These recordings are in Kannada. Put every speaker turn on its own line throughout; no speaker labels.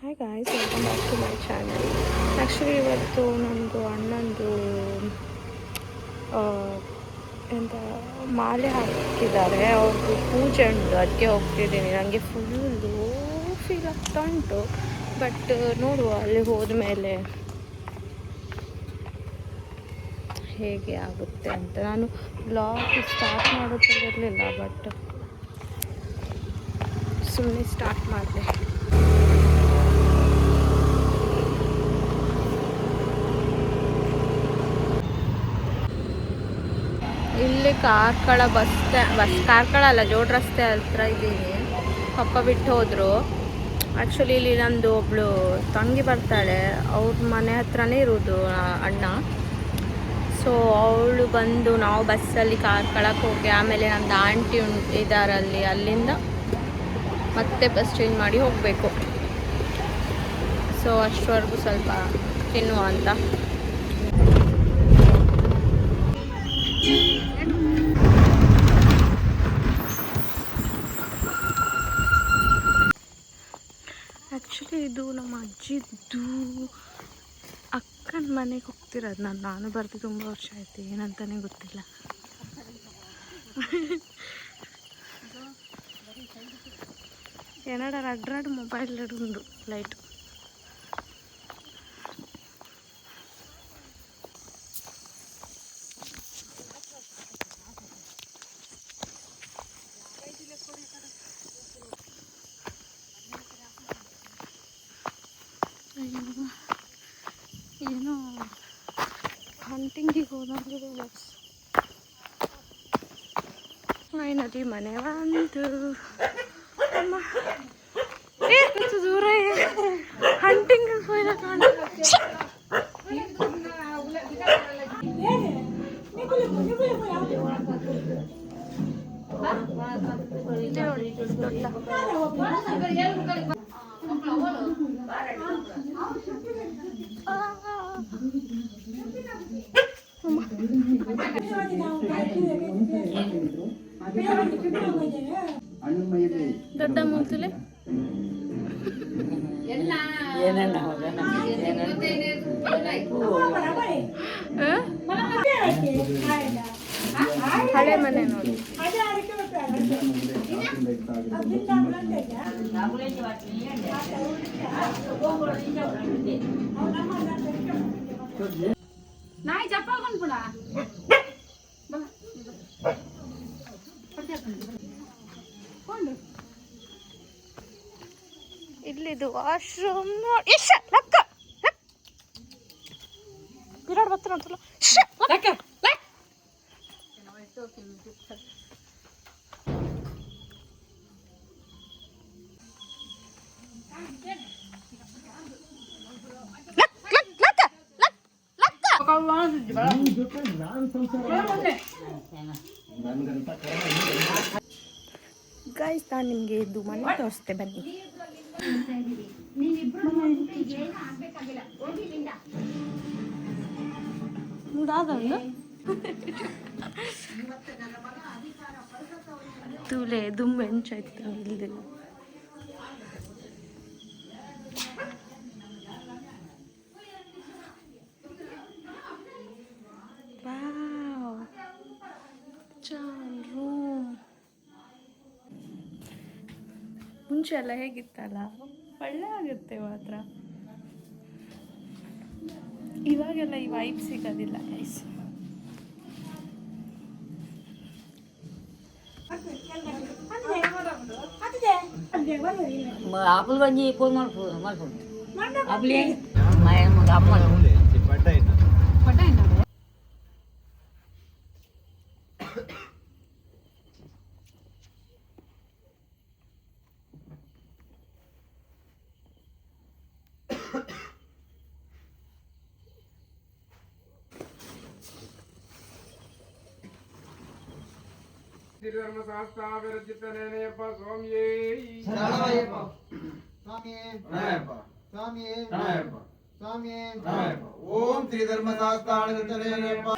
Hi guys, welcome back to my channel. Actually ಇವತ್ತು ನನ್ನದು ಅಣ್ಣಂದು ಎಂತ ಮಾಲೆ ಹಾಕಿದ್ದಾರೆ, ಅವ್ರದ್ದು ಪೂಜೆ ಉಂಟು, ಅದಕ್ಕೆ ಹೋಗ್ತಿದ್ದೀನಿ. ನನಗೆ ಫುಲ್ಲು ಫೀಲ್ ಆಗ್ತಾ ಉಂಟು, ಬಟ್ ನೋಡುವ ಅಲ್ಲಿ ಹೋದ ಮೇಲೆ ಹೇಗೆ ಆಗುತ್ತೆ ಅಂತ. ನಾನು ಬ್ಲಾಗ್ ಸ್ಟಾರ್ಟ್ ಮಾಡೋದಿರಲಿಲ್ಲ, ಬಟ್ ಸುಮ್ಮನೆ ಸ್ಟಾರ್ಟ್ ಮಾಡಿದೆ. ಇಲ್ಲಿ ಕಾರ್ಕಳ ಬಸ್ ಕಾರ್ಕಳ ಅಲ್ಲ, ಜೋಡ್ ರಸ್ತೆ ಹತ್ರ ಇದ್ದೀನಿ. ಪಪ್ಪ ಬಿಟ್ಟು ಹೋದರು. ಆ್ಯಕ್ಚುಲಿ ಇಲ್ಲಿ ನಂದು ಒಬ್ಬಳು ತಂಗಿ ಬರ್ತಾಳೆ, ಅವ್ರ ಮನೆ ಹತ್ರನೇ ಇರೋದು ಅಣ್ಣ. ಸೊ ಅವಳು ಬಂದು ನಾವು ಬಸ್ಸಲ್ಲಿ ಕಾರ್ಕಳಕ್ಕೆ ಹೋಗಿ ಆಮೇಲೆ ನಮ್ಮದು ಆಂಟಿ ಇದ್ದಾರಲ್ಲಿ, ಅಲ್ಲಿಂದ ಮತ್ತೆ ಬಸ್ ಚೇಂಜ್ ಮಾಡಿ ಹೋಗಬೇಕು. ಸೊ ಅಷ್ಟವರೆಗೂ ಸ್ವಲ್ಪ ತಿನ್ನುವ ಅಂತ. ಆ್ಯಕ್ಚುಲಿ ಇದು ನಮ್ಮ ಅಜ್ಜಿದ್ದು ಅಕ್ಕನ ಮನೆಗೆ ಹೋಗ್ತಿರೋದು. ನಾನು ಬರ್ದು ತುಂಬ ವರ್ಷ ಆಯ್ತು, ಏನಂತಾನೆ ಗೊತ್ತಿಲ್ಲ. ಏನಾಡ ಅಡ್ರಾಡು ಮೊಬೈಲ್ ಉಂಡು ಲೈಟ್. ಏನೋ ಹಂಟಿಂಗಿಗೆ ಹೋದಂಗೆ ಬಸ್. ನದಿ ಮನೆ ಬಂತು. ಅಮ್ಮ ಎಷ್ಟು ದೂರ ಹಂಟಿಂಗಿಗೆ ಹೋಯ್ದ ಕಾಣ. ದೊಡ್ಡ ಮುಂತಲೆ ಹಳೆ ಮನೆ ನೋಡಿ.
ನಾಯಿ ಚಪ್ಪಾಕೊಂಡು ಕೂಡ
ಇಲ್ಲಿದು ವಾಶ್ರೂಮ್ ನೋಡಿ. ಲಕ್ಕ ವಿರಾಟ್ ಬರ್ತಾರ ಅಂತಲ್ಲ. ಗೈಸ್, ನಾನು ನಿಮಗೆ ಇದು ಮನೆ ತೋರಿಸ್ತೆ, ಬನ್ನಿ. ತೂಲೆ ದುಂಬ ಹೆಂಚಾಯ್ತು ಇಲ್ಲಿದೆ. ರೂಮ್ ಮುಂಚೆ ಎಲ್ಲ ಹೇಗಿತ್ತಲ್ಲ, ಒಳ್ಳೆ ಆಗುತ್ತೆ ಮಾತ್ರ. ಇವಾಗೆಲ್ಲ ಈ ವೈಬ್ ಸಿಗೋದಿಲ್ಲ ಗೈಸ್.
ಆಪಲ್ ಬಂಜಿ ಫೋನ್ ಮಾಡ್ಬೋದು ಆಪಲ್
ಧರ್ಮಶಾಸ್ತ್ರ ವಿರಚಿತನೇನೆಯಪ್ಪ ಸ್ವಾಮಿಯೇ
ಓಂ ಶ್ರೀ ಧರ್ಮಶಾಸ್ತ್ರ
ಅಯ್ಯಪ್ಪ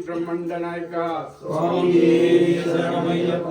ಬ್ರಹ್ಮಾಂಡ ನಾಯಕ
ಸ್ವಾಮಿಯೇ ಶರಣಮಯ್ಯಪ್ಪ.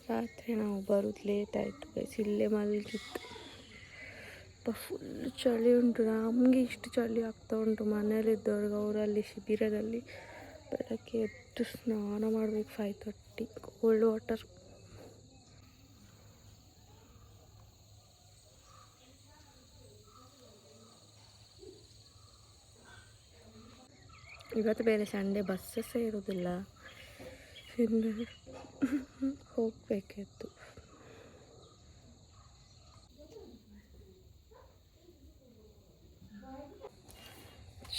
ರಾತ್ರಿ ನಾವು ಬರೋದು ಲೇಟ್ ಆಯಿತು ಗೈಸ್, ಇಲ್ಲೇ ಮಲಗಿತ್ತು. ಫುಲ್ ಚಳಿ ಉಂಟು, ನಮಗೆ ಇಷ್ಟು ಚಳಿ ಆಗ್ತಾ ಉಂಟು. ಮನೇಲಿದ್ದವ್ರಿಗೆ ಅವರಲ್ಲಿ ಶಿಬಿರದಲ್ಲಿ ಬೆಳಗ್ಗೆ ಎದ್ದು ಸ್ನಾನ ಮಾಡಬೇಕು 5:30 ಕೋಲ್ಡ್ ವಾಟರ್. ಇವತ್ತು ಬೇರೆ ಸಂಡೇ ಬಸ್ಸಸ್ ಇರೋದಿಲ್ಲ, ಇನ್ನು ಹೋಗಬೇಕಿತ್ತು.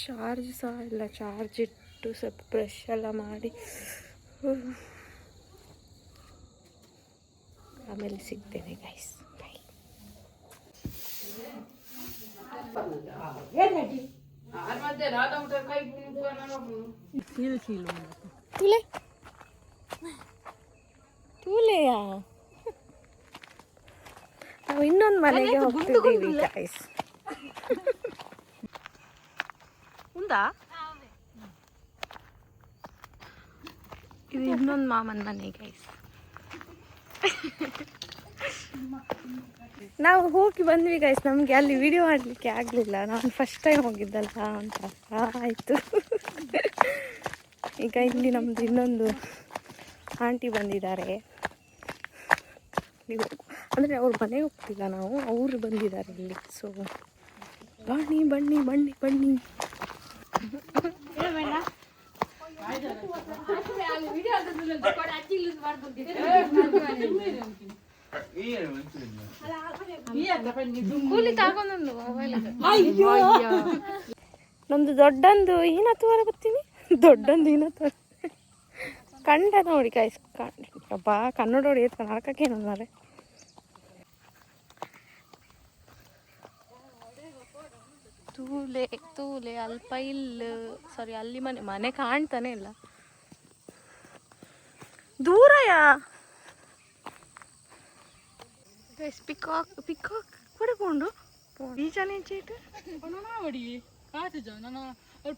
ಚಾರ್ಜ್ ಸಹ ಇಲ್ಲ, ಚಾರ್ಜ್ ಇಟ್ಟು ಸ್ವಲ್ಪ ಬ್ರಷ್ ಎಲ್ಲ ಮಾಡಿ ಆಮೇಲೆ ಸಿಗ್ತೇನೆ ಗೈಸ್. ತುಲೆ ತುಲೆಯಾ, ನಾವು ಇನ್ನೊಂದು ಮನೆಗೆ ಹೋಗ್ತಿದ್ದೀವಿ ಗೈಸ್. ಉಂದಾ ಇದು ಇನ್ನೊಂದು ಮಾಮನ ಮನೆ ಗೈಸ್. ನಾವು ಹೋಗಿ ಬಂದ್ವಿ ಗೈಸ್, ನಮಗೆ ಅಲ್ಲಿ ವಿಡಿಯೋ ಮಾಡಲಿಕ್ಕೆ ಆಗಲಿಲ್ಲ, ನಾನು ಫಸ್ಟ್ ಟೈಮ್ ಹೋಗಿದ್ದಲ್ಲ ಅಂತ ಆಯಿತು. ಈಗ ಇಲ್ಲಿ ನಮ್ಮದು ಇನ್ನೊಂದು ಆಂಟಿ ಬಂದಿದ್ದಾರೆ, ಅಂದರೆ ಅವ್ರ ಮನೆಗೆ ಹೋಗ್ತಿಲ್ಲ ನಾವು, ಅವರು ಬಂದಿದ್ದಾರೆ ಇಲ್ಲಿ. ಸೊ ಬನ್ನಿ ಬನ್ನಿ ಬನ್ನಿ ಬನ್ನಿ. ಕೂಲಿ ತಗೊಂಡು ನಮ್ದು ದೊಡ್ಡಂದು ಈನತ್ತು ಹೊರ ಬರ್ತೀನಿ, ದೊಡ್ಡಂದು ಈನತ್ತು ಕಂಡ ನೋಡಿ ಕಾಯ್ಸ್ ಬಾ ಕನ್ನಡ ನೋಡಿ ನರಕಕ್ಕೇನಂದರೆ. ತೂಲೆ ತೂಲೆ ಅಲ್ಪ ಇಲ್ಲ, ಸಾರಿ ಅಲ್ಲಿ ಮನೆ ಕಾಣ್ತಾನೆ ಇಲ್ಲ, ದೂರಯಾ. ಪಿಕಾಕ್ ಪಿಕಾಕ್ ಕೂಡ ಪೋಂಡು ಬೀಜನೇ ಚೇಟ್
ನೋಡಿ ಕಾಚು ನಾನು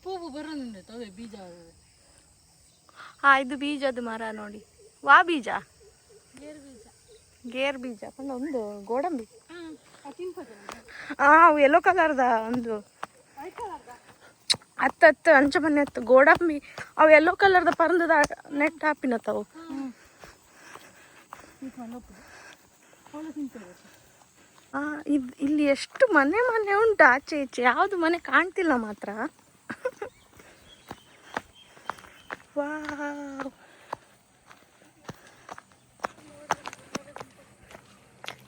ಪೂವು ಬರೋದು ಅದೇ ಬೀಜ.
ಹಾ ಇದು ಬೀಜದ ಮರ ನೋಡಿ, ವಾ ಬೀಜ ಗೇರ್ ಬೀಜ ಒಂದು ಗೋಡಂಬಿ. ಅವು ಯೆಲ್ಲೋ ಕಲರ್ದ ಒಂದು ಹತ್ತು ಅಂಚ ಮನೆ ಹತ್ತು ಗೋಡಂಬಿ, ಅವು ಯೆಲ್ಲೋ ಕಲರ್ದ ಪರಂದದ ನೆಟ್ ಹಾಪಿನತ್ತವು. ಇಲ್ಲಿ ಎಷ್ಟು ಮನೆ ಉಂಟು ಆಚೆ ಈಚೆ, ಯಾವುದು ಮನೆ ಕಾಣ್ತಿಲ್ಲ ಮಾತ್ರ. ವಾವ್,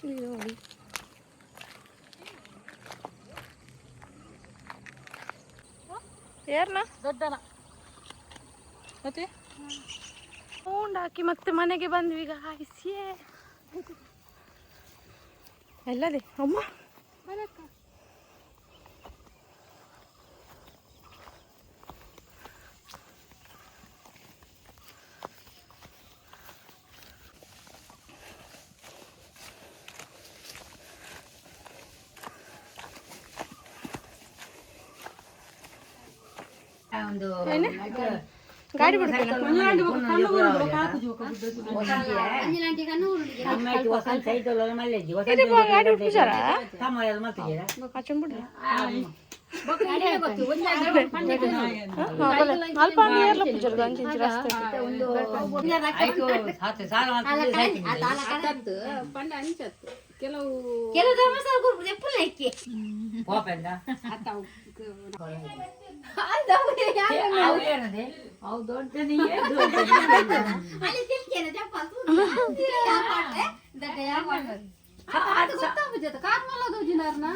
ಇಲ್ಲಿ ನೋಡಿ ಯಾರನ್ನ
ದೊಡ್ಡನ ಮತ್ತೆ
ಸೌಂಡ್ ಹಾಕಿ ಮತ್ತೆ ಮನೆಗೆ ಬಂದ್ವಿ ಈಗ. ಹಾಯಿಸಿಯೇ ಎಲ್ಲದೇ ಅಮ್ಮ ಗಾಡಿ ಬಿಡ್ತೀನಿ. ಗಾಡಿ ಬಿಡ್ಬಿಚಾರ ಬಿಡ್ರಿ ಅಲ್ಪ ನೀರ್ಲ ಪೂಜಾರ ಗಂಜಿ ರಸ್ತೆ
ಕೆಲವು
ಧರ್ಮಸ್ಥಳ ಗುರು ಎಪ್ಪುಲ್ಲ ಇಕ್ಕಿ
ಪಾಪೆಂದ
ಅವು ದೊಡ್ಡ ಅಲ್ಲಿ ತಿಳ್ಕೇನ ಜಪ್ಪ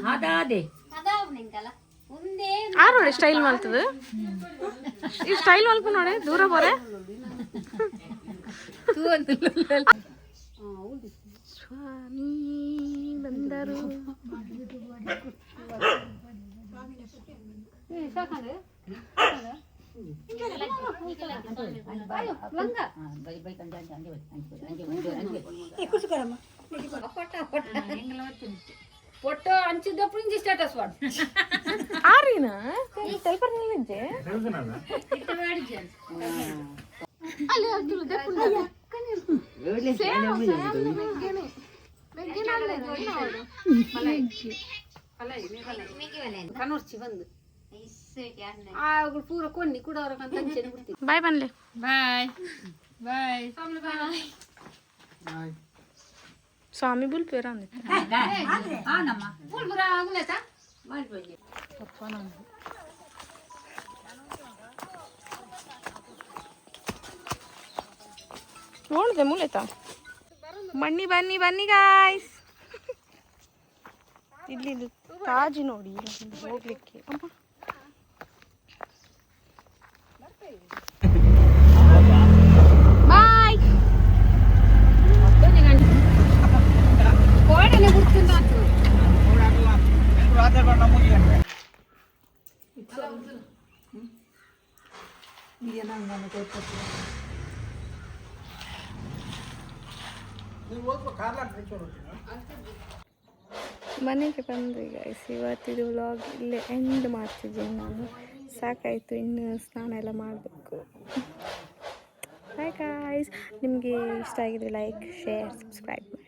ಅದಾದೆ
ಅದಾವ್ ನಿಂಕಲ್ಲ ಮುಂದೆ
ಆ ನೋಡಿ ಸ್ಟೈಲ್ ಮಾಡ್ತದ ಈ ಸ್ಟೈಲ್ ಮಲ್ಪ ನೋಡಿ ದೂರ ಬೋರೆ ಸ್ವಾಮಿ ಬಂದರು
ಫೋಟೋ ಹಂಚಿದ್ದప్పుడు ಇಂಜಿ ಸ್ಟೇಟಸ್ ವಾಡು
ಆರೀನಾ ಟೈಪರ್ ನಿಲ್ಲಿಂಜೆ ಅಲ್ಲಿ ಅಜ್ಜು ದೆಪ್ಪುಂಡ
ಕನೋರ್ಚಿ ಬಂದು ಪೂರ ಕೊನ್ನಿ ಕೂಡ ಅವ್ರಕ್ಕಂತ ಹಂಚೇನೆ ಬಿಡ್ತೀವಿ
ಬಾಯ್ ಬನ್ಲೆ
ಬಾಯ್ ಬಾಯ್
ಸ್ವಾಮಿ ಬುಲ್ಪೇರ ಅಂದಿತ್ತು
ಪೂಲ್ಪುರ ಆಗುಲೇತಾ ಮಾಡ್ಬೋದು
ನೋಡಿದೆ ಮೂಲೆತಾ ಬನ್ನಿ ಬನ್ನಿ ಬನ್ನಿ ಗಾಯ್ಸ್ ಇಲ್ಲಿ ತಾಜಿ ನೋಡಿ ಇಲ್ಲಿ ಹೋಗ್ಲಿಕ್ಕೆ ಅಮ್ಮ ಬಾಯ್
ಕೋಡನೆ ಬಿಡ್ತಿಂದ
ಮನೆಗೆ ಬಂದ್ರಿ ಗೈಸ್ ಇವತ್ತಿದು ವ್ಲಾಗ್ ಇಲ್ಲೇ ಎಂಡ್ ಮಾಡ್ತಿದ್ದೀನಿ ನಾನು ಸಾಕಾಯಿತು ಇನ್ನು ಸ್ನಾನ ಎಲ್ಲ ಮಾಡಬೇಕು ಬಾಯ್ ಗಾಯ್ಸ್ ನಿಮಗೆ ಇಷ್ಟ ಆಗಿದ್ರೆ ಲೈಕ್ ಶೇರ್ ಸಬ್ಸ್ಕ್ರೈಬ್ ಮಾಡಿ